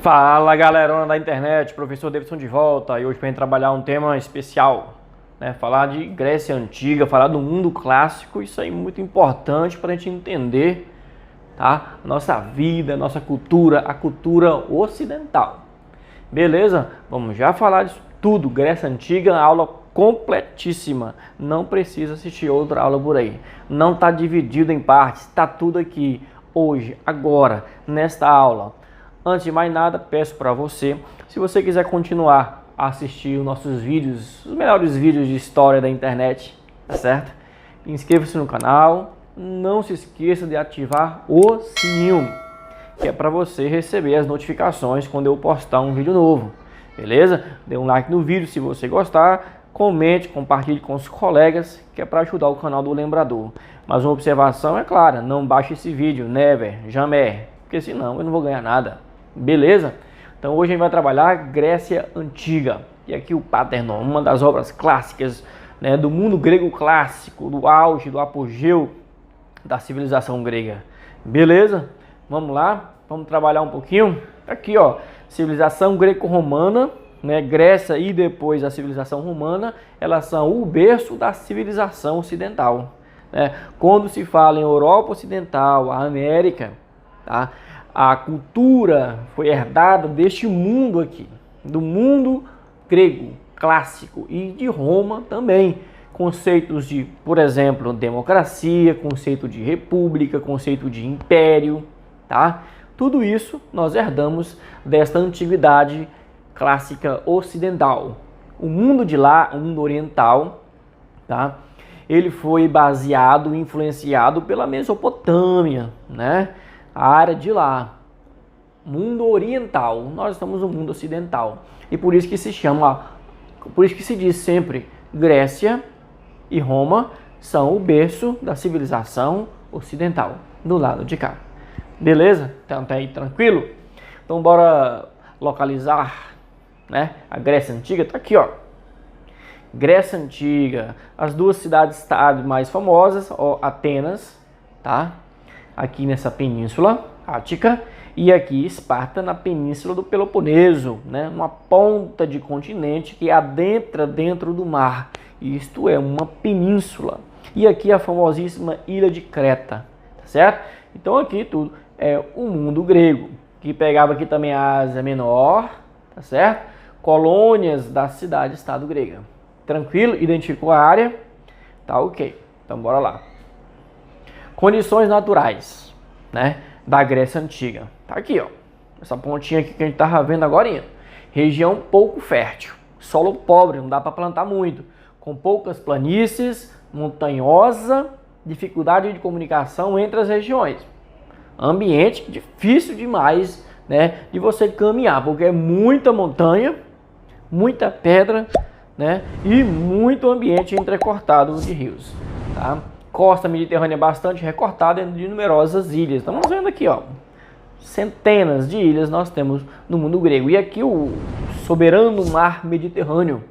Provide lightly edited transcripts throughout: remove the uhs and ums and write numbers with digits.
Fala galerona da internet, professor Davidson de volta e hoje para gente trabalhar um tema especial, né? Falar de Grécia Antiga, falar do mundo clássico, isso aí é muito importante para a gente entender, tá? Nossa vida, nossa cultura, a cultura ocidental. Beleza? Vamos já falar disso tudo. Grécia Antiga, aula completíssima. Não precisa assistir outra aula por aí. Não está dividido em partes, está tudo aqui hoje, agora, nesta aula. Antes de mais nada, peço para você, se você quiser continuar a assistir os nossos vídeos, os melhores vídeos de história da internet, tá certo? Inscreva-se no canal, não se esqueça de ativar o sininho, que é para você receber as notificações quando eu postar um vídeo novo, beleza? Dê um like no vídeo se você gostar, comente, compartilhe com os colegas, que é para ajudar o canal do Lembrador. Mas uma observação é clara, não baixe esse vídeo, never, jamais, porque senão eu não vou ganhar nada. Beleza? Então hoje a gente vai trabalhar Grécia Antiga. E aqui o Partenon, uma das obras clássicas, né, do mundo grego clássico, do auge, do apogeu da civilização grega. Beleza? Vamos lá? Vamos trabalhar um pouquinho? Aqui, ó, civilização greco-romana, né, Grécia e depois a civilização romana, elas são o berço da civilização ocidental, né? Quando se fala em Europa Ocidental, a América, tá? A cultura foi herdada deste mundo aqui, do mundo grego clássico e de Roma também. Conceitos de, por exemplo, democracia, conceito de república, conceito de império, tá? Tudo isso nós herdamos desta antiguidade clássica ocidental. O mundo de lá, o mundo oriental, tá? Ele foi baseado, influenciado pela Mesopotâmia, né? A área de lá, mundo oriental. Nós estamos no mundo ocidental e por isso que se chama, por isso que se diz sempre Grécia e Roma são o berço da civilização ocidental, do lado de cá. Beleza? Então tá aí tranquilo? Então bora localizar, né? A Grécia Antiga tá aqui, ó. Grécia Antiga, as duas cidades-estado mais famosas, ó, Atenas, tá? Aqui nessa península Ática, e aqui Esparta na península do Peloponeso, né? Uma ponta de continente que adentra dentro do mar, isto é, uma península. E aqui a famosíssima ilha de Creta, tá certo? Então aqui tudo é o mundo grego, que pegava aqui também a Ásia Menor, tá certo? Colônias da cidade-estado grega. Tranquilo? Identificou a área? Tá ok. Então bora lá. Condições naturais, né, da Grécia Antiga. Tá aqui, ó. Essa pontinha aqui que a gente tava vendo agora. Região pouco fértil, solo pobre, não dá para plantar muito, com poucas planícies, montanhosa, dificuldade de comunicação entre as regiões. Ambiente difícil demais, né, de você caminhar, porque é muita montanha, muita pedra, né, e muito ambiente entrecortado de rios, tá? Costa mediterrânea bastante recortada de numerosas ilhas. Estamos vendo aqui, ó, centenas de ilhas nós temos no mundo grego. E aqui o soberano mar Mediterrâneo,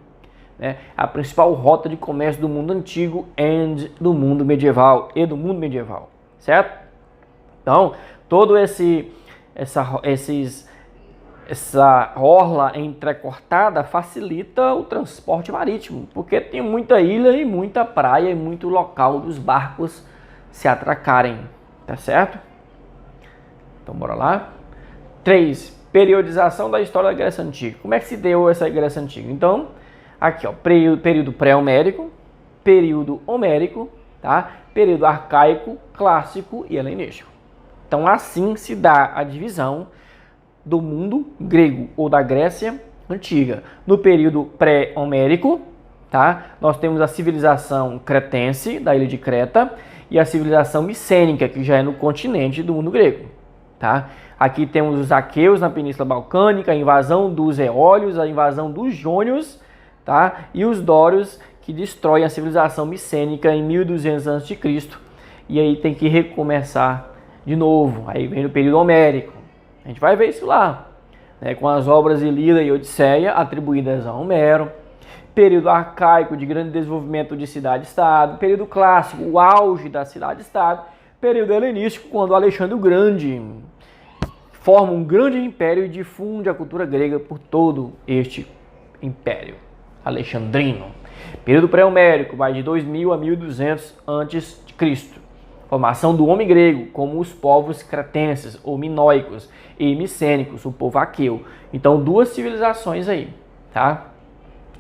né, a principal rota de comércio do mundo antigo e do mundo medieval certo? Então, todo essa orla entrecortada facilita o transporte marítimo, porque tem muita ilha e muita praia e muito local dos barcos se atracarem, tá certo? Então bora lá. 3. Periodização da história da Grécia Antiga. Como é que se deu essa Grécia Antiga? Então, aqui, ó, período pré-homérico, período homérico, tá? Período arcaico, clássico e helenístico. Então assim se dá a divisão do mundo grego ou da Grécia Antiga. No período pré-homérico, tá? Nós temos a civilização cretense, da ilha de Creta, e a civilização micênica, que já é no continente do mundo grego, tá? Aqui temos os aqueus na Península Balcânica, a invasão dos eólios, a invasão dos jônios, tá? E os dórios, que destroem a civilização micênica em 1200 a.C. E aí tem que recomeçar de novo. Aí vem o período homérico. A gente vai ver isso lá, né, com as obras Ilíada e Odisseia atribuídas a Homero. Período arcaico de grande desenvolvimento de cidade-estado. Período clássico, o auge da cidade-estado. Período helenístico, quando Alexandre o Grande forma um grande império e difunde a cultura grega por todo este império alexandrino. Período pré-homérico vai de 2000 a 1200 a.C. Formação do homem grego, como os povos cretenses ou minoicos e micênicos, o povo aqueu. Então, duas civilizações aí, tá?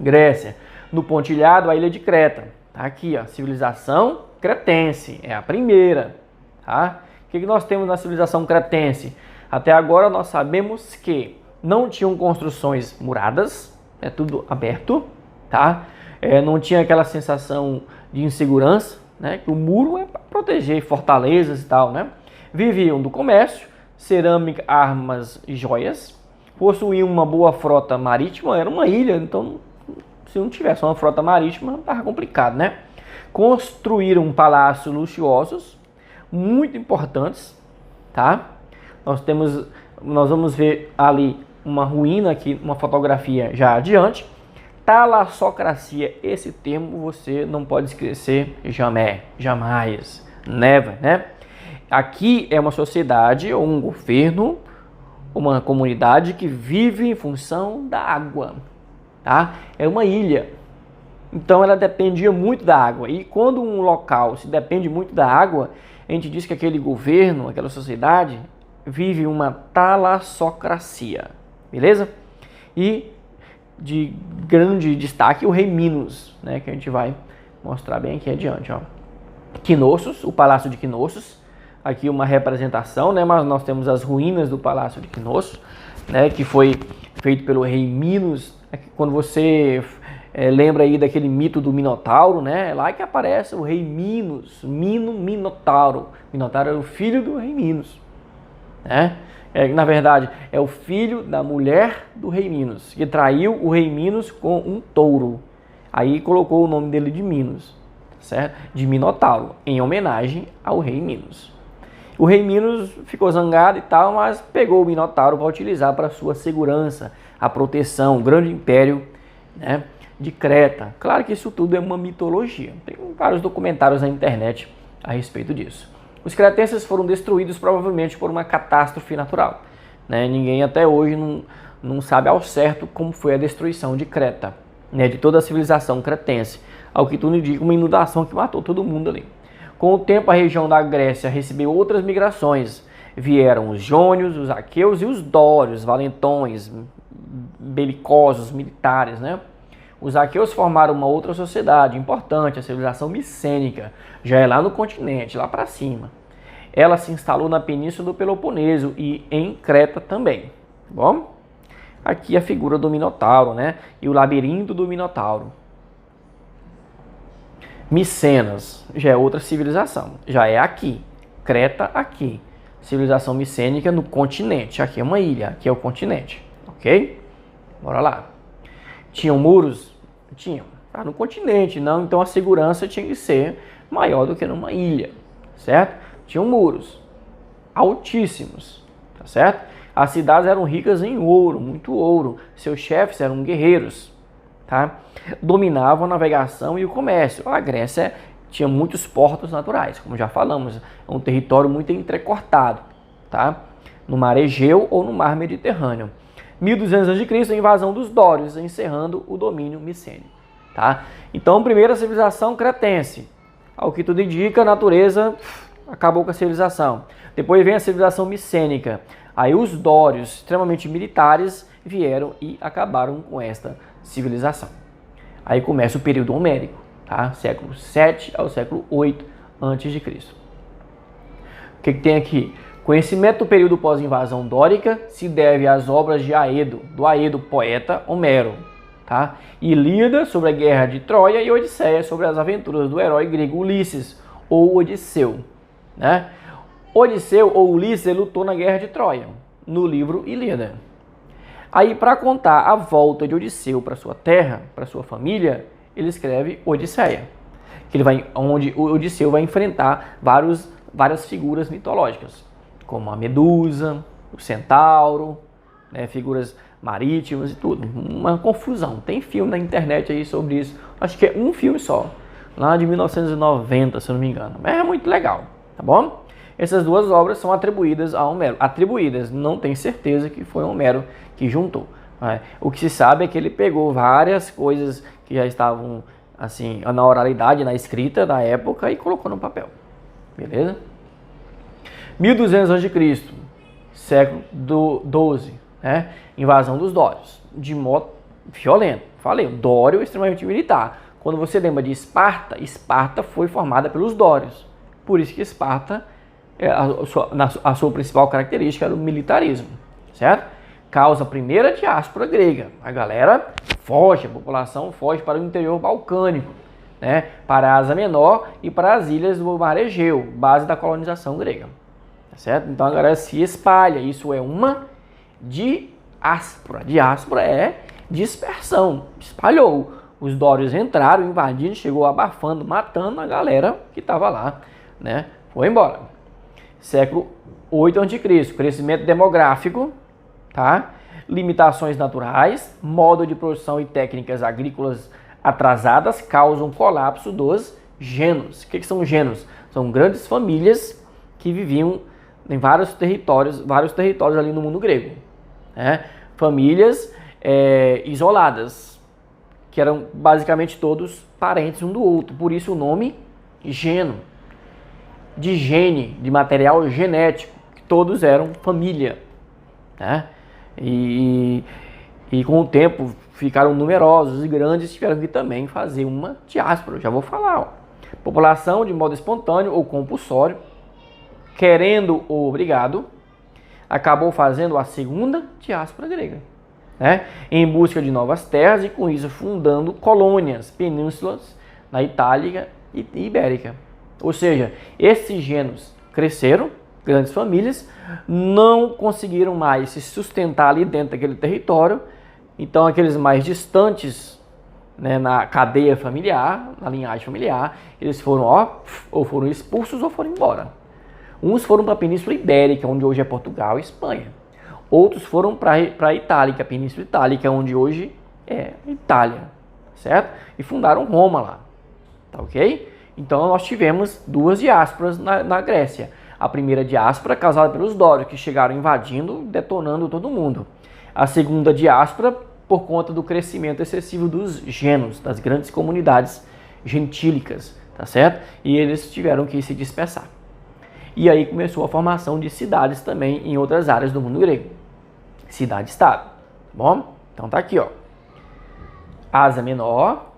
Grécia, no pontilhado, a ilha de Creta. Tá aqui, ó, civilização cretense, é a primeira, tá? O que nós temos na civilização cretense? Até agora nós sabemos que não tinham construções muradas, é tudo aberto, tá? Não tinha aquela sensação de insegurança, né? Que o muro é para proteger fortalezas e tal, né? Viviam do comércio, cerâmica, armas e joias, possuíam uma boa frota marítima, era uma ilha, então se não tivesse uma frota marítima, estava complicado, né? Construíram palácios luxuosos, muito importantes, tá? Nós vamos ver ali uma ruína aqui, uma fotografia já adiante. Talassocracia, esse termo você não pode esquecer jamais, never, né? Aqui é uma sociedade ou um governo, uma comunidade que vive em função da água, tá? É uma ilha, então ela dependia muito da água. E quando um local se depende muito da água, a gente diz que aquele governo, aquela sociedade, vive uma talassocracia, beleza? E de grande destaque o rei Minos, né, que a gente vai mostrar bem aqui adiante, ó. Knossos, o Palácio de Knossos, aqui uma representação, né, mas nós temos as ruínas do Palácio de Knossos, né, que foi feito pelo rei Minos. Quando você lembra aí daquele mito do Minotauro, né, é lá que aparece o rei Minos, Minotauro. Minotauro era o filho do rei Minos, né? Na verdade, é o filho da mulher do rei Minos, que traiu o rei Minos com um touro. Aí colocou o nome dele de Minos, certo? De Minotauro, em homenagem ao rei Minos. O rei Minos ficou zangado e tal, mas pegou o Minotauro para utilizar para sua segurança, a proteção, o grande império, né, de Creta. Claro que isso tudo é uma mitologia. Tem vários documentários na internet a respeito disso. Os cretenses foram destruídos provavelmente por uma catástrofe natural, né? Ninguém até hoje não sabe ao certo como foi a destruição de Creta, né? De toda a civilização cretense. Ao que tudo indica, uma inundação que matou todo mundo ali. Com o tempo, a região da Grécia recebeu outras migrações. Vieram os jônios, os aqueus e os dórios, valentões, belicosos, militares, né? Os aqueus formaram uma outra sociedade importante, a civilização micênica, já é lá no continente, lá para cima. Ela se instalou na península do Peloponeso e em Creta também. Tá bom? Aqui a figura do Minotauro, né? E o labirinto do Minotauro. Micenas já é outra civilização, já é aqui. Creta aqui. Civilização micênica no continente. Aqui é uma ilha, aqui é o continente. Ok? Bora lá. Tinham muros? Tinham. Tá no continente, não. Então a segurança tinha que ser maior do que numa ilha, certo? Tinham muros altíssimos, tá certo? As cidades eram ricas em ouro, muito ouro. Seus chefes eram guerreiros, tá? Dominavam a navegação e o comércio. A Grécia tinha muitos portos naturais, como já falamos. É um território muito entrecortado, tá? No mar Egeu ou no mar Mediterrâneo. 1200 a.C., a invasão dos dórios, encerrando o domínio micênico, tá? Então, primeira civilização cretense. Ao que tudo indica, a natureza acabou com a civilização. Depois vem a civilização micênica. Aí os dórios, extremamente militares, vieram e acabaram com esta civilização. Aí começa o período homérico, tá? Século 7 ao século 8 a.C. O que tem aqui? Conhecimento do período pós-invasão dórica se deve às obras de Aedo, do Aedo poeta Homero, tá? Ilíada sobre a guerra de Troia e Odisseia sobre as aventuras do herói grego Ulisses ou Odisseu, né? Odisseu ou Ulisses lutou na guerra de Troia, no livro Ilíada. Aí, para contar a volta de Odisseu para sua terra, para sua família, ele escreve Odisseia, onde o Odisseu vai enfrentar várias figuras mitológicas, como a Medusa, o Centauro, né, figuras marítimas e tudo. Uma confusão. Tem filme na internet aí sobre isso. Acho que é um filme só, lá de 1990, se eu não me engano. Mas é muito legal, tá bom? Essas duas obras são atribuídas a Homero. Atribuídas, não tem certeza que foi Homero que juntou. O que se sabe é que ele pegou várias coisas que já estavam assim na oralidade, na escrita da época e colocou no papel. Beleza? 1200 a.C., século XII, né? Invasão dos Dórios, de modo violento. Falei, o Dório é extremamente militar. Quando você lembra de Esparta, Esparta foi formada pelos Dórios. Por isso que Esparta, a sua principal característica era o militarismo, certo? Causa a primeira diáspora grega. A galera foge, a população foge para o interior balcânico, né? Para a Ásia Menor e para as ilhas do Mar Egeu, base da colonização grega. Certo? Então a galera se espalha, isso é uma diáspora. Diáspora é dispersão, espalhou. Os dórios entraram, invadindo, chegou abafando, matando a galera que estava lá, né? Foi embora. Século 8 a.C., crescimento demográfico, tá? Limitações naturais, modo de produção e técnicas agrícolas atrasadas causam colapso dos gênos. O que são gênos? São grandes famílias que viviam em vários territórios ali no mundo grego, né? Famílias isoladas, que eram basicamente todos parentes um do outro, por isso o nome geno, de gene, de material genético, que todos eram família, né? E com o tempo ficaram numerosos e grandes, tiveram que também fazer uma diáspora, eu já vou falar, ó. População de modo espontâneo ou compulsório, querendo ou obrigado, acabou fazendo a segunda diáspora grega, né? Em busca de novas terras e com isso fundando colônias, penínsulas na Itália e Ibérica. Ou seja, esses gêneros cresceram, grandes famílias, não conseguiram mais se sustentar ali dentro daquele território, então aqueles mais distantes, né, na cadeia familiar, na linhagem familiar, eles foram ou foram expulsos ou foram embora. Uns foram para a Península Ibérica, onde hoje é Portugal e Espanha. Outros foram para a Itália, a Península Itálica, onde hoje é Itália, certo? E fundaram Roma lá, tá ok? Então nós tivemos duas diásporas na Grécia. A primeira diáspora causada pelos dórios, que chegaram invadindo, detonando todo mundo. A segunda diáspora por conta do crescimento excessivo dos gênos, das grandes comunidades gentílicas, tá certo? E eles tiveram que se dispersar. E aí começou a formação de cidades também em outras áreas do mundo grego. Cidade-estado, tá bom? Então tá aqui, ó. Ásia Menor,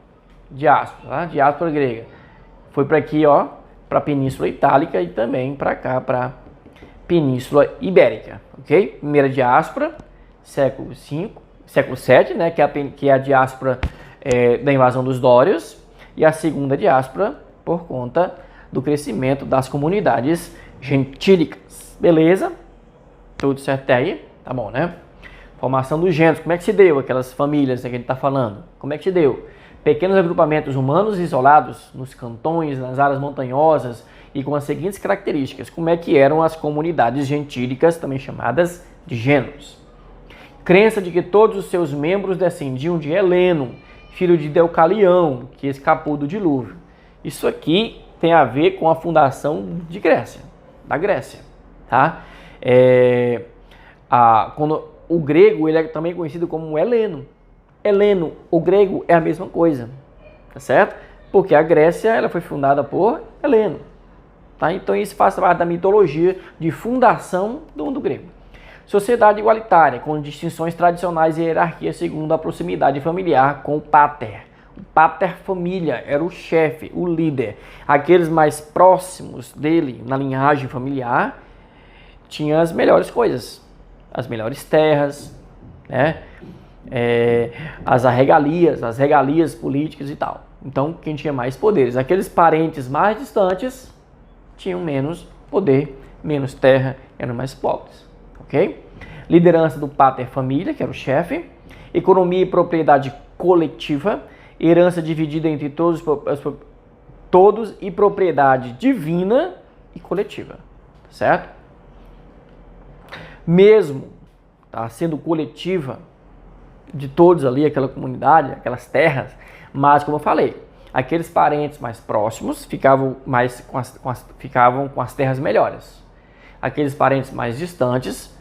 diáspora, tá? Diáspora grega. Foi para aqui, ó, para a Península Itálica e também para cá, para Península Ibérica, ok? Primeira diáspora, século VII, né, que é a diáspora da invasão dos dórios, e a segunda diáspora por conta do crescimento das comunidades gentílicas. Beleza? Tudo certo aí? Tá bom, né? Formação dos gêneros. Como é que se deu aquelas famílias que a gente está falando? Como é que se deu? Pequenos agrupamentos humanos isolados nos cantões, nas áreas montanhosas e com as seguintes características. Como é que eram as comunidades gentílicas, também chamadas de gêneros? Crença de que todos os seus membros descendiam de Heleno, filho de Deucalião, que escapou do dilúvio. Isso aqui tem a ver com a fundação de Grécia, da Grécia, tá? Quando o grego ele é também conhecido como heleno. Heleno, o grego é a mesma coisa, tá certo? Porque a Grécia ela foi fundada por Heleno, tá? Então isso faz parte da mitologia de fundação do mundo grego. Sociedade igualitária, com distinções tradicionais e hierarquia segundo a proximidade familiar com o pater. O pater família era o chefe, o líder. Aqueles mais próximos dele na linhagem familiar tinham as melhores coisas, as melhores terras, né? As regalias políticas e tal. Então, quem tinha mais poderes? Aqueles parentes mais distantes tinham menos poder, menos terra, eram mais pobres, ok? Liderança do pater família, que era o chefe. Economia e propriedade coletiva. Herança dividida entre todos e propriedade divina e coletiva, certo? Mesmo sendo coletiva de todos ali, aquela comunidade, aquelas terras, mas como eu falei, aqueles parentes mais próximos ficavam com as terras melhores. aqueles parentes mais distantes,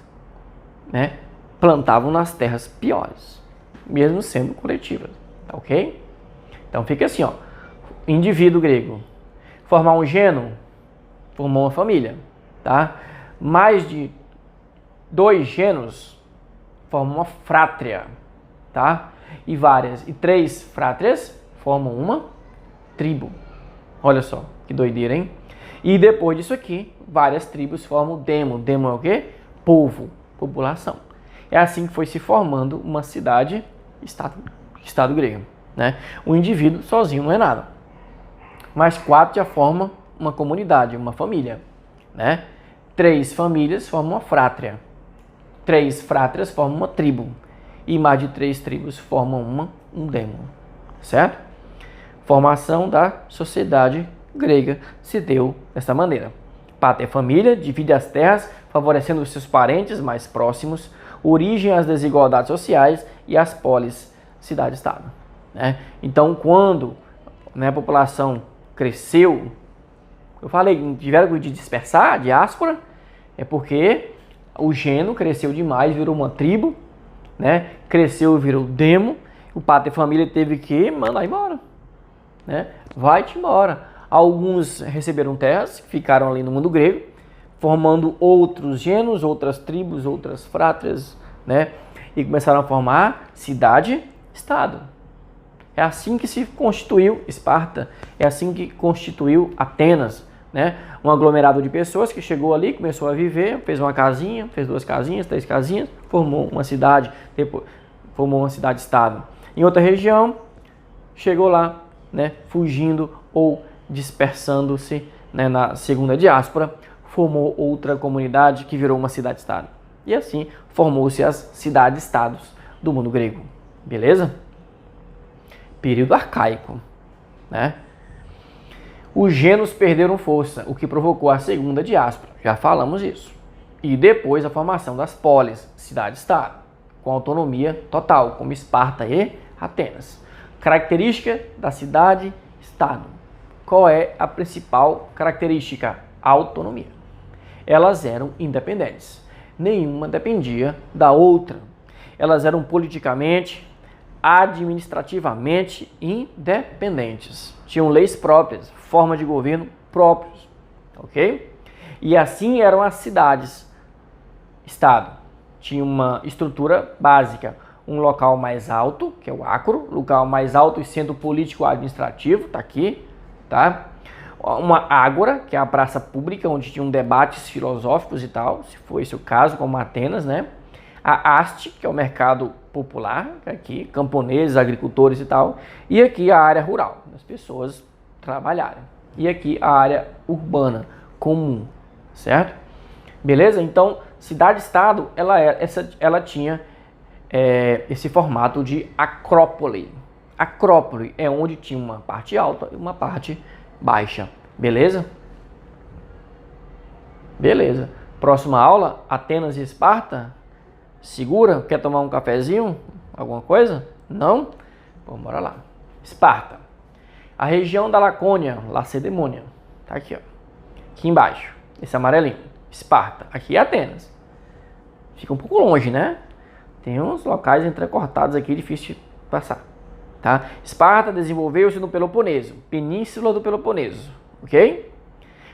né, plantavam nas terras piores, mesmo sendo coletivas, tá ok? Então fica assim, ó, indivíduo grego, formar um gênero, formou uma família, tá? Mais de 2 gêneros formam uma frátria, tá? E 3 frátrias formam uma tribo. Olha só, que doideira, hein? E depois disso aqui, várias tribos formam o demo. Demo é o quê? Povo, população. É assim que foi se formando uma cidade, estado grego, né? O indivíduo sozinho não é nada. Mas 4 já formam uma comunidade, uma família, né? 3 famílias formam uma frátria. 3 frátrias formam uma tribo. E mais de 3 tribos formam um demo, certo? Formação da sociedade grega se deu dessa maneira. Pátria família, divide as terras, favorecendo os seus parentes mais próximos, origem às desigualdades sociais e às polis, cidade-estado, né? Então, quando, né, a população cresceu, eu falei, tiveram de dispersar, diáspora, é porque o gênero cresceu demais, virou uma tribo, né? Cresceu, virou demo, o pátria família teve que mandar embora, né? Vai-te embora. Alguns receberam terras, ficaram ali no mundo grego, formando outros gêneros, outras tribos, outras frátrias, né? E começaram a formar cidade-estado. É assim que se constituiu Esparta, é assim que constituiu Atenas, né? Um aglomerado de pessoas que chegou ali, começou a viver, fez uma casinha, fez 2 casinhas, 3 casinhas, formou uma cidade, depois formou uma cidade-estado. Em outra região, chegou lá, né, fugindo ou dispersando-se, né, na segunda diáspora, formou outra comunidade que virou uma cidade-estado. E assim formou-se as cidades-estados do mundo grego. Beleza? Período arcaico, né? Os gêneros perderam força, o que provocou a segunda diáspora. Já falamos isso. E depois a formação das polis, cidade-estado, com autonomia total, como Esparta e Atenas. Característica da cidade-estado. Qual é a principal característica? Autonomia. Elas eram independentes. Nenhuma dependia da outra. Elas eram politicamente, administrativamente independentes. Tinham leis próprias, forma de governo próprios, ok? E assim eram as cidades-estado. Tinha uma estrutura básica, um local mais alto, que é o acro, local mais alto e centro político-administrativo, tá aqui, tá? Uma ágora, que é a praça pública, onde tinham debates filosóficos e tal, se for esse o caso, como Atenas, né? A haste, que é o mercado popular, aqui, camponeses, agricultores e tal, e aqui a área rural, as pessoas trabalharem. E aqui a área urbana, comum, certo? Beleza? Então, cidade-estado, ela tinha esse formato de acrópole. Acrópole é onde tinha uma parte alta e uma parte baixa. Beleza? Beleza. Próxima aula, Atenas e Esparta. Segura? Quer tomar um cafezinho? Alguma coisa? Não? Vamos bora lá. Esparta. A região da Lacônia, Lacedemônia. Tá aqui, ó. Aqui embaixo. Esse amarelinho. Esparta. Aqui é Atenas. Fica um pouco longe, né? Tem uns locais entrecortados aqui, difícil de passar. Tá? Esparta desenvolveu-se no Peloponeso, Península do Peloponeso. Ok?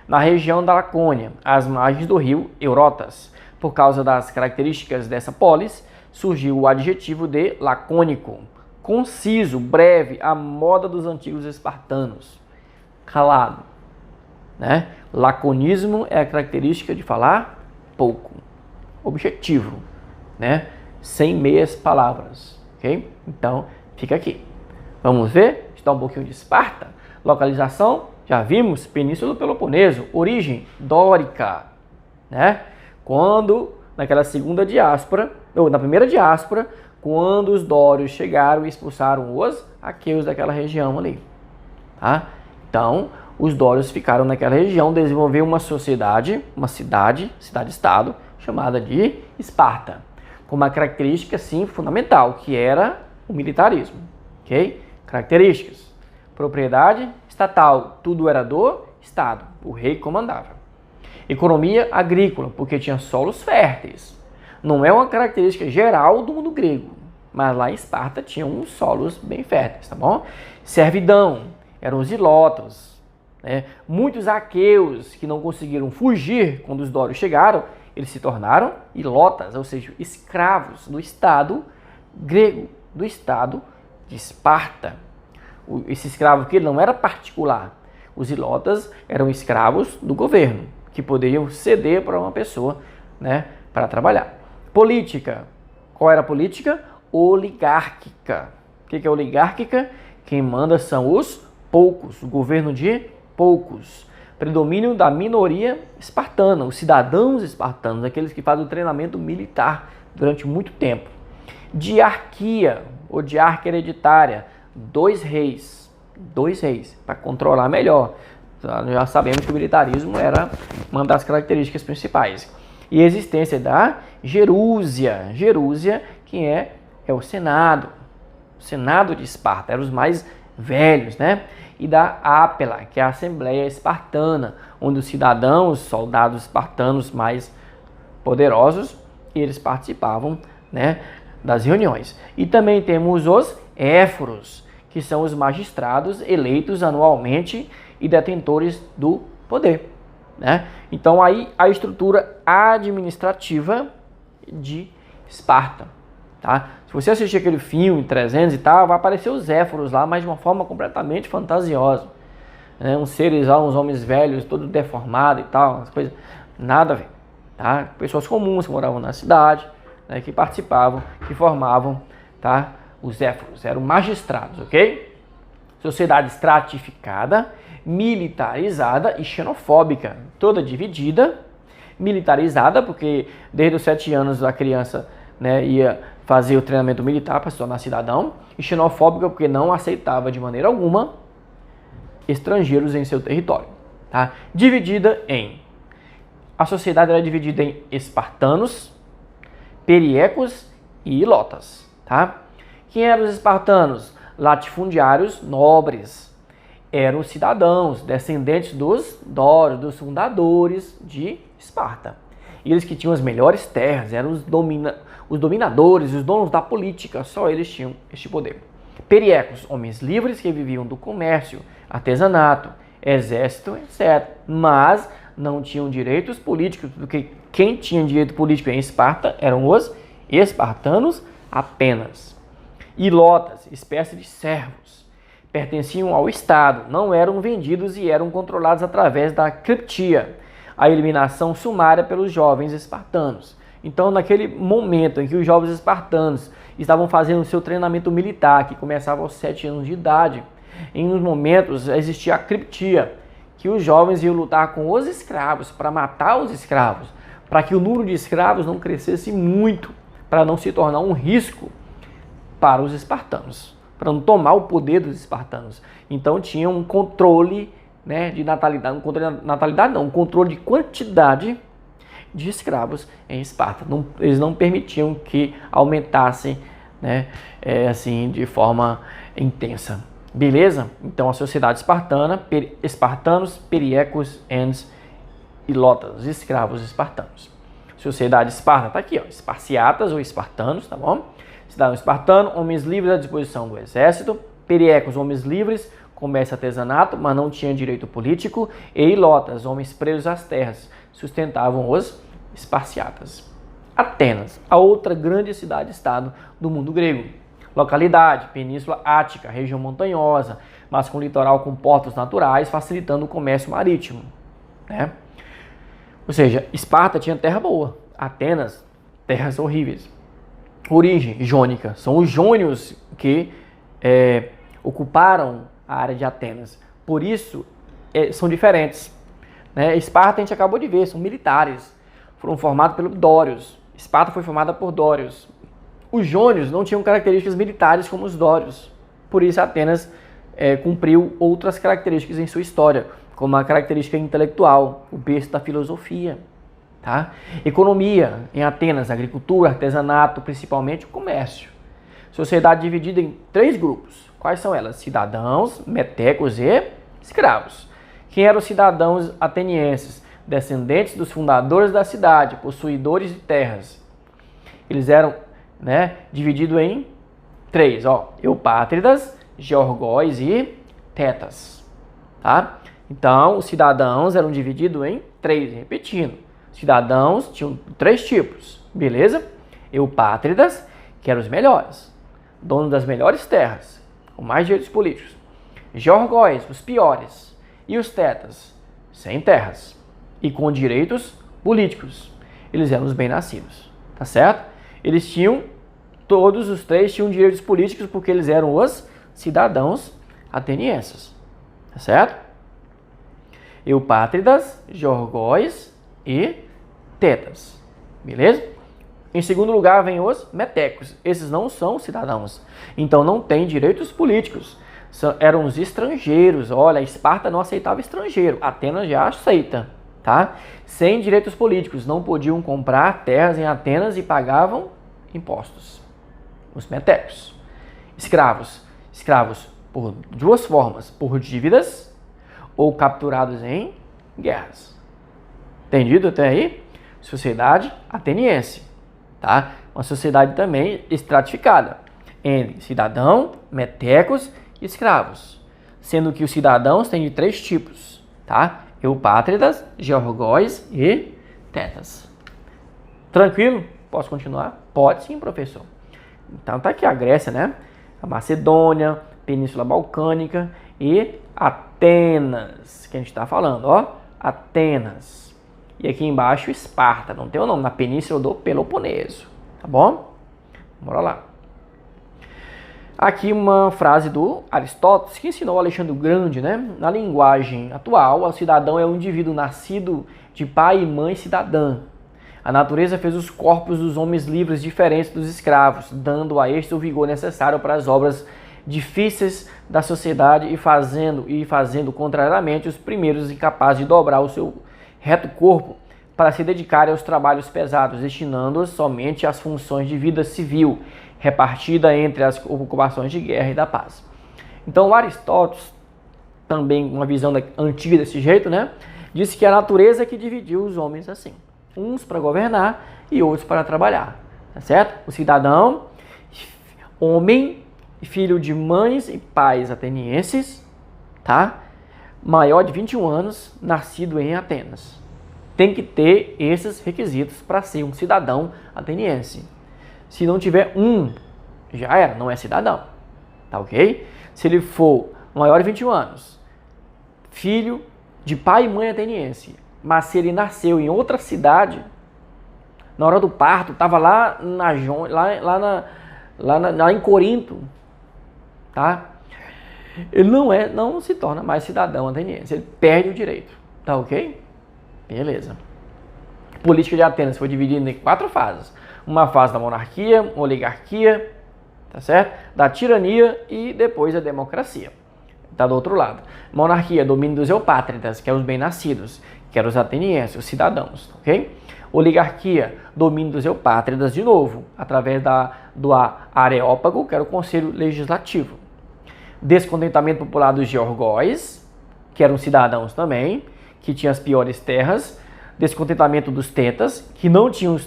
Na região da Lacônia, às margens do rio Eurotas. Por causa das características dessa polis, surgiu o adjetivo de lacônico, conciso, breve, à moda dos antigos espartanos, calado, né? Laconismo é a característica de falar pouco, objetivo, né? Sem meias palavras, ok? Então, fica aqui. Vamos ver? Está um pouquinho de Esparta. Localização, já vimos, Península do Peloponeso. Origem, dórica, né? Quando, naquela segunda diáspora, ou na primeira diáspora, quando os dórios chegaram e expulsaram os aqueus daquela região ali. Tá? Então, os dórios ficaram naquela região, desenvolveu uma sociedade, uma cidade-estado, chamada de Esparta, com uma característica, sim, fundamental, que era o militarismo. Ok? Características. Propriedade estatal, tudo era do Estado, o rei comandava. Economia agrícola, porque tinha solos férteis. Não é uma característica geral do mundo grego, mas lá em Esparta tinha uns solos bem férteis, tá bom? Servidão, eram os ilótas, né? Muitos aqueus que não conseguiram fugir quando os dórios chegaram, eles se tornaram ilotas, ou seja, escravos do Estado grego, do Estado de Esparta. Esse escravo que não era particular. Os ilotas eram escravos do governo, que poderiam ceder para uma pessoa, né, para trabalhar. Política. Qual era a política? Oligárquica. O que é oligárquica? Quem manda são os poucos, o governo de poucos. Predomínio da minoria espartana, os cidadãos espartanos, aqueles que fazem o treinamento militar durante muito tempo. Diarquia, ou diarquia hereditária, dois reis, para controlar melhor. Já sabemos que o militarismo era uma das características principais. E a existência da gerúsia, que é o Senado de Esparta, eram os mais velhos, né? E da Ápela, que é a Assembleia Espartana, onde os cidadãos, soldados espartanos mais poderosos, eles participavam, né, das reuniões. E também temos os éforos, que são os magistrados eleitos anualmente e detentores do poder, né? Então aí a estrutura administrativa de Esparta, tá? Se você assistir aquele filme 300 e tal, vai aparecer os éforos lá, mas de uma forma completamente fantasiosa, né? Uns seres lá, uns homens velhos, todo deformado e tal, umas coisas, nada a ver, tá? Pessoas comuns que moravam na cidade, né, que participavam, que formavam, tá, os éforos, eram magistrados, ok? Sociedade estratificada, militarizada e xenofóbica, toda dividida, militarizada, porque desde os 7 anos a criança, né, ia fazer o treinamento militar para se tornar cidadão, e xenofóbica porque não aceitava de maneira alguma estrangeiros em seu território, tá? A sociedade era dividida em espartanos, periecos e ilotas, tá? Quem eram os espartanos? Latifundiários nobres. Eram os cidadãos, descendentes dos dórios, dos fundadores de Esparta. E eles que tinham as melhores terras, eram os dominadores, os donos da política, só eles tinham este poder. Periecos, homens livres que viviam do comércio, artesanato, exército, etc. Mas não tinham direitos políticos, porque quem tinha direito político em Esparta eram os espartanos apenas. Ilotas, espécie de servos, pertenciam ao Estado, não eram vendidos e eram controlados através da criptia, a eliminação sumária pelos jovens espartanos. Então, naquele momento em que os jovens espartanos estavam fazendo o seu treinamento militar, que começava aos 7 anos de idade, em uns momentos existia a criptia, que os jovens iam lutar com os escravos para matar os escravos, para que o número de escravos não crescesse muito, para não se tornar um risco para os espartanos, para não tomar o poder dos espartanos. Então tinha um controle, né, de natalidade, um controle de quantidade de escravos em Esparta. Eles não permitiam que aumentassem, né, assim, de forma intensa. Beleza? Então a sociedade espartana, espartanos, periecos e ilotas, escravos espartanos. Sociedade esparta, tá aqui, ó, esparciatas ou espartanos, tá bom? Cidadão espartano, homens livres à disposição do exército. Periecos, homens livres, comércio e artesanato, mas não tinham direito político. E ilotas, homens presos às terras, sustentavam os esparciatas. Atenas, a outra grande cidade-estado do mundo grego. Localidade, Península Ática, região montanhosa, mas com litoral com portos naturais, facilitando o comércio marítimo, né? Ou seja, Esparta tinha terra boa, Atenas, terras horríveis. Origem jônica, são os jônios que ocuparam a área de Atenas. Por isso, são diferentes, né? Esparta, a gente acabou de ver, são militares. Foram formados pelos dórios. Esparta foi formada por dórios. Os jônios não tinham características militares como os dórios. Por isso, Atenas cumpriu outras características em sua história, como a característica intelectual, o berço da filosofia. Tá? Economia em Atenas, agricultura, artesanato, principalmente o comércio. Sociedade dividida em 3 grupos. Quais são elas? Cidadãos, metecos e escravos. Quem eram os cidadãos atenienses? descendentes dos fundadores da cidade, possuidores de terras. Eles eram, né, divididos em 3, ó, eupátridas, georgóis e tetas, tá? Então, os cidadãos eram divididos em 3, repetindo. Cidadãos tinham 3 tipos, beleza? Eupátridas, que eram os melhores, donos das melhores terras, com mais direitos políticos. Georgóis, os piores. E os tetas, sem terras e com direitos políticos. Eles eram os bem-nascidos, tá certo? Eles tinham, todos os 3 tinham direitos políticos porque eles eram os cidadãos atenienses, tá certo? Eupátridas, georgóis e tetas, beleza? Em segundo lugar vem os metecos. Esses não são cidadãos, então não têm direitos políticos. Eram os estrangeiros. Olha, Esparta não aceitava estrangeiro, Atenas já aceita, tá? Sem direitos políticos, não podiam comprar terras em Atenas e pagavam impostos. Os metecos. Escravos por 2 formas, por dívidas ou capturados em guerras. Entendido até aí? Sociedade ateniense, tá? Uma sociedade também estratificada entre cidadão, metecos e escravos, sendo que os cidadãos têm de 3 tipos, tá? Eupátridas, georgóis e tetas. Tranquilo? Posso continuar? Pode sim, professor. Então tá aqui a Grécia, né? A Macedônia, Península Balcânica e Atenas, que a gente está falando, ó, Atenas. E aqui embaixo Esparta, não tem o nome, na Península do Peloponeso, tá bom? Bora lá. Aqui uma frase do Aristóteles, que ensinou Alexandre o Grande, né? Na linguagem atual, o cidadão é um indivíduo nascido de pai e mãe cidadã. A natureza fez os corpos dos homens livres diferentes dos escravos, dando a este o vigor necessário para as obras difíceis da sociedade e fazendo contrariamente os primeiros incapazes de dobrar o seu reto corpo para se dedicarem aos trabalhos pesados, destinando-os somente às funções de vida civil, repartida entre as ocupações de guerra e da paz. Então, o Aristóteles, também uma visão antiga desse jeito, né, disse que a natureza é que dividiu os homens assim, uns para governar e outros para trabalhar, tá certo? O cidadão, homem, filho de mães e pais atenienses, tá? Maior de 21 anos, nascido em Atenas. Tem que ter esses requisitos para ser um cidadão ateniense. Se não tiver já era, não é cidadão, tá ok? Se ele for maior de 21 anos, filho de pai e mãe ateniense, mas se ele nasceu em outra cidade, na hora do parto, estava lá em Corinto, tá? Ele não se torna mais cidadão ateniense, ele perde o direito, tá ok? Beleza. A política de Atenas foi dividida em 4 fases. Uma fase da monarquia, oligarquia, tá certo? Da tirania e depois a democracia. Tá do outro lado. Monarquia, domínio dos eupátridas, que é os bem-nascidos, que eram os atenienses, os cidadãos, ok? Oligarquia, domínio dos eupátridas de novo, através do Areópago, que era o conselho legislativo. Descontentamento popular dos georgóis, que eram cidadãos também, que tinham as piores terras. Descontentamento dos tetas, que não tinham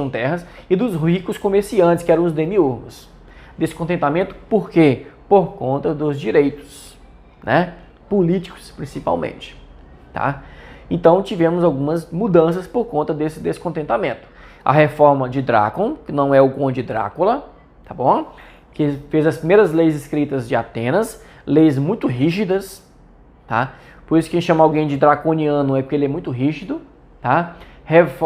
terras, e dos ricos comerciantes, que eram os demiurgos. Descontentamento por quê? Por conta dos direitos, né? Políticos principalmente, tá? Então tivemos algumas mudanças por conta desse descontentamento. A reforma de Drácon, que não é o Conde Drácula, tá bom? Que fez as primeiras leis escritas de Atenas, leis muito rígidas, tá? Por isso que chama alguém de draconiano é porque ele é muito rígido, tá?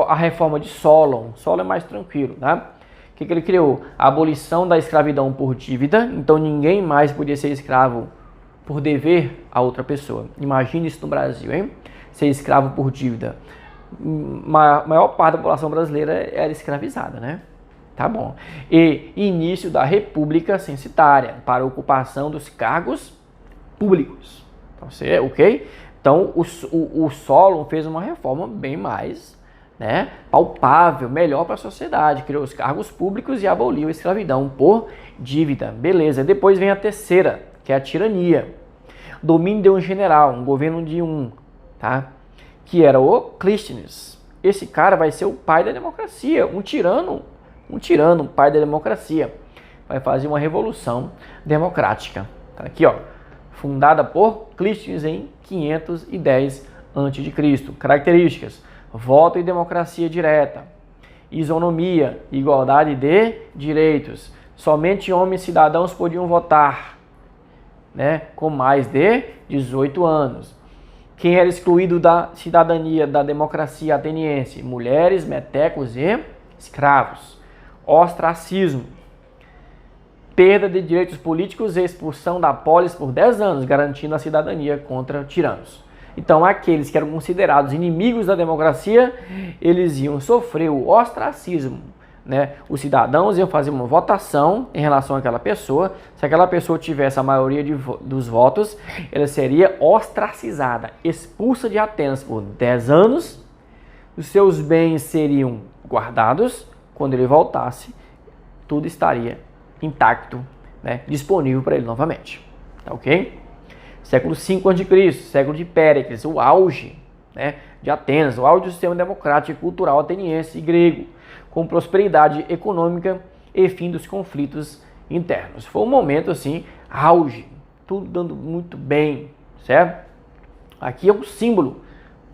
A reforma de Solon é mais tranquilo, tá? O que ele criou? A abolição da escravidão por dívida, então ninguém mais podia ser escravo por dever a outra pessoa. Imagine isso no Brasil, hein? Ser escravo por dívida. A maior parte da população brasileira era escravizada, né? Tá bom. E início da República Censitária para ocupação dos cargos públicos. Ok? Então, o Solon fez uma reforma bem mais, né, palpável, melhor para a sociedade. Criou os cargos públicos e aboliu a escravidão por dívida. Beleza. Depois vem a terceira, que é a tirania. Domínio de um general, um governo de um, tá? que era o Clístenes. Esse cara vai ser o pai da democracia, um tirano, um pai da democracia. Vai fazer uma revolução democrática. Tá aqui, ó, fundada por Clístenes em 510 a.C. Características: voto e democracia direta, isonomia, igualdade de direitos. Somente homens cidadãos podiam votar, né, com mais de 18 anos. Quem era excluído da cidadania da democracia ateniense? Mulheres, metecos e escravos. Ostracismo. Perda de direitos políticos e expulsão da polis por 10 anos, garantindo a cidadania contra tiranos. Então, aqueles que eram considerados inimigos da democracia, eles iam sofrer o ostracismo, né? Os cidadãos iam fazer uma votação em relação àquela pessoa. Se aquela pessoa tivesse a maioria dos votos, ela seria ostracizada, expulsa de Atenas por 10 anos. Os seus bens seriam guardados. Quando ele voltasse, tudo estaria intacto, né? Disponível para ele novamente. Tá ok? Século V a.C., século de Péricles, o auge, né, de Atenas, o auge do sistema democrático e cultural ateniense e grego, com prosperidade econômica e fim dos conflitos internos. Foi um momento assim, auge, tudo dando muito bem, certo? Aqui é um símbolo,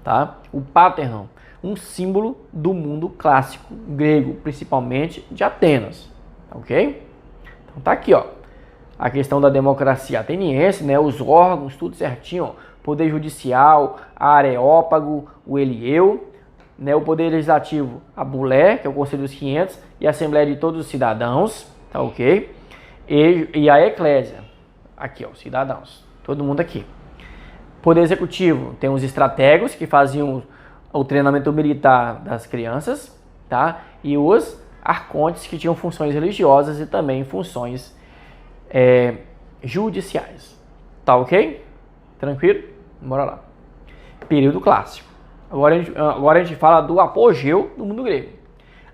tá? O Parthenon, um símbolo do mundo clássico grego, principalmente de Atenas, ok? Então tá aqui, ó, a questão da democracia ateniense, né? Os órgãos, tudo certinho, ó. Poder judicial, a Areópago, o Elieu, né? O poder legislativo, a Bulé, que é o Conselho dos 500, e a Assembleia de todos os cidadãos, tá ok? E a Eclésia, aqui, ó, cidadãos, todo mundo aqui. Poder executivo, tem os estrategos que faziam o treinamento militar das crianças, tá? E os arcontes que tinham funções religiosas e também funções judiciais, tá ok? Tranquilo? Bora lá. Período clássico. Agora a gente fala do apogeu do mundo grego.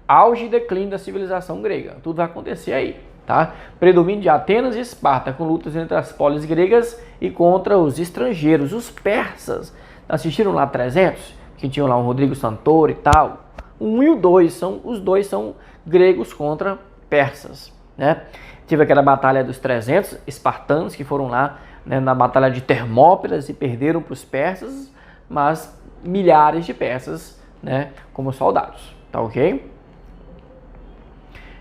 Auge e declínio da civilização grega. Tudo vai acontecer aí, tá? Predomínio de Atenas e Esparta, com lutas entre as polis gregas e contra os estrangeiros, os persas. Assistiram lá 300? Que tinham lá o Rodrigo Santoro e tal. O 1 e o 2, os dois são gregos contra persas, né? Tive aquela batalha dos 300 espartanos que foram lá, né, na batalha de Termópilas e perderam para os persas, mas milhares de persas, né, como soldados, tá ok?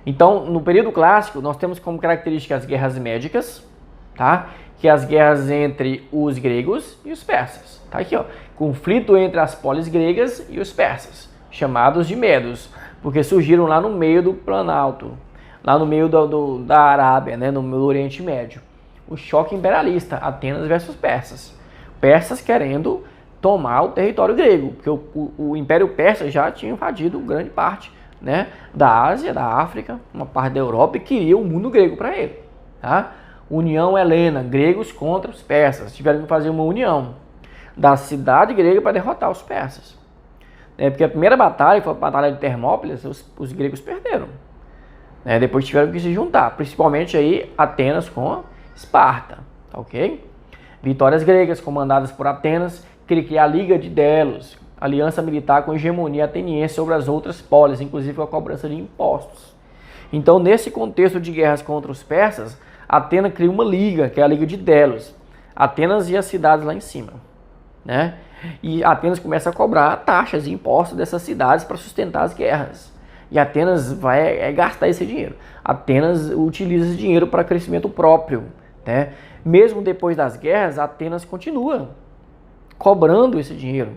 Então, no período clássico, nós temos como característica as guerras médicas, tá? Que é as guerras entre os gregos e os persas, tá aqui, ó. Conflito entre as polis gregas e os persas, chamados de Medos, porque surgiram lá no meio do Planalto, lá no meio da Arábia, né, no Oriente Médio. O choque imperialista, Atenas versus persas. Persas querendo tomar o território grego, porque o Império Persa já tinha invadido grande parte, né, da Ásia, da África, uma parte da Europa, e queria o mundo grego para ele. Tá? União helena, gregos contra os persas. Tiveram que fazer uma união da cidade grega para derrotar os persas. Porque a primeira batalha, que foi a Batalha de Termópilas, os gregos perderam. Depois tiveram que se juntar, principalmente aí Atenas com Esparta, tá ok? Vitórias gregas comandadas por Atenas, que cria a Liga de Delos, aliança militar com hegemonia ateniense sobre as outras polis, inclusive com a cobrança de impostos. Então, nesse contexto de guerras contra os persas, Atenas cria uma liga, que é a Liga de Delos. Atenas e as cidades lá em cima, né? E Atenas começa a cobrar taxas e impostos dessas cidades para sustentar as guerras. E Atenas vai gastar esse dinheiro. Atenas utiliza esse dinheiro para crescimento próprio, né? Mesmo depois das guerras, Atenas continua cobrando esse dinheiro.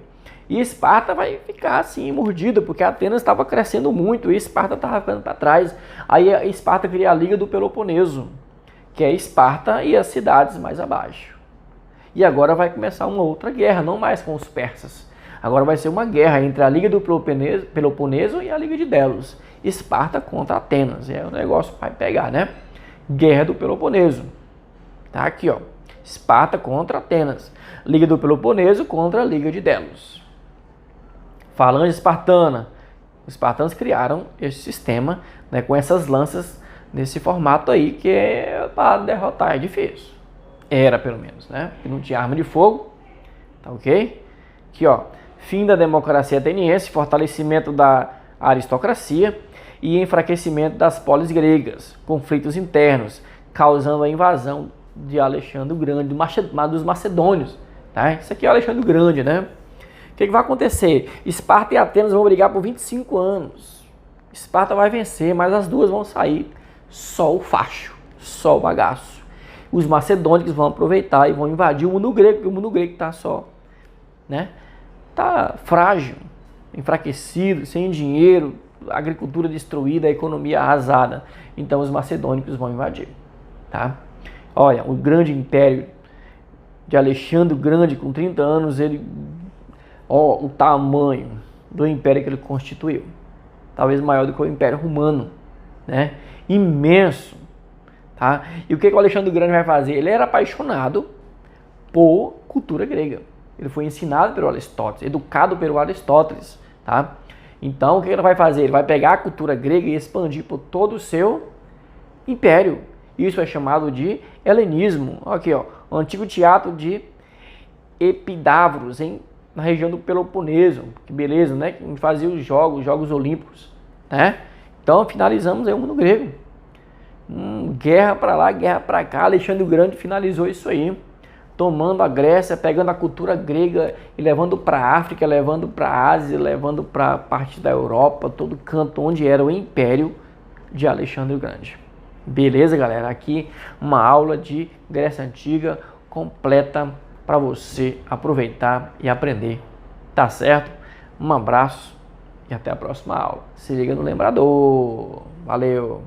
E Esparta vai ficar assim mordida, porque Atenas estava crescendo muito e Esparta estava ficando para trás. Aí a Esparta cria a Liga do Peloponeso, que é Esparta e as cidades mais abaixo. E agora vai começar uma outra guerra, não mais com os persas. Agora vai ser uma guerra entre a Liga do Peloponeso e a Liga de Delos. Esparta contra Atenas. O negócio vai pegar, né? Guerra do Peloponeso. Tá aqui, ó. Esparta contra Atenas. Liga do Peloponeso contra a Liga de Delos. Falange espartana. Os espartanos criaram esse sistema, né, com essas lanças nesse formato aí, que é para derrotar é difícil. Era, pelo menos, né? Porque não tinha arma de fogo. Tá ok? Aqui, ó. fim da democracia ateniense, fortalecimento da aristocracia e enfraquecimento das polis gregas, conflitos internos, causando a invasão de Alexandre o Grande, dos macedônios. Tá? Isso aqui é o Alexandre o Grande, né? O que vai acontecer? Esparta e Atenas vão brigar por 25 anos. Esparta vai vencer, mas as duas vão sair só o facho, só o bagaço. Os macedônicos vão aproveitar e vão invadir o mundo grego, porque o mundo grego está só, né? Tá frágil, enfraquecido, sem dinheiro, a agricultura destruída, a economia arrasada. Então os macedônicos vão invadir, tá? Olha, o grande império de Alexandre o Grande, com 30 anos, o tamanho do império que ele constituiu. Talvez maior do que o Império Romano, né? Imenso, tá? E o que o Alexandre o Grande vai fazer? Ele era apaixonado por cultura grega. Ele foi ensinado pelo Aristóteles, educado pelo Aristóteles, tá? Então, o que ele vai fazer? Ele vai pegar a cultura grega e expandir por todo o seu império. Isso é chamado de helenismo. Aqui, ó, o antigo teatro de Epidavros, na região do Peloponeso. Que beleza, né? Que fazia os Jogos Olímpicos, né? Então, finalizamos aí o mundo grego. Guerra para lá, guerra para cá. Alexandre o Grande finalizou isso aí, tomando a Grécia, pegando a cultura grega e levando para a África, levando para a Ásia, levando para parte da Europa, todo canto onde era o império de Alexandre o Grande. Beleza, galera? Aqui uma aula de Grécia Antiga completa para você aproveitar e aprender. Tá certo? Um abraço e até a próxima aula. Se liga no lembrador. Valeu!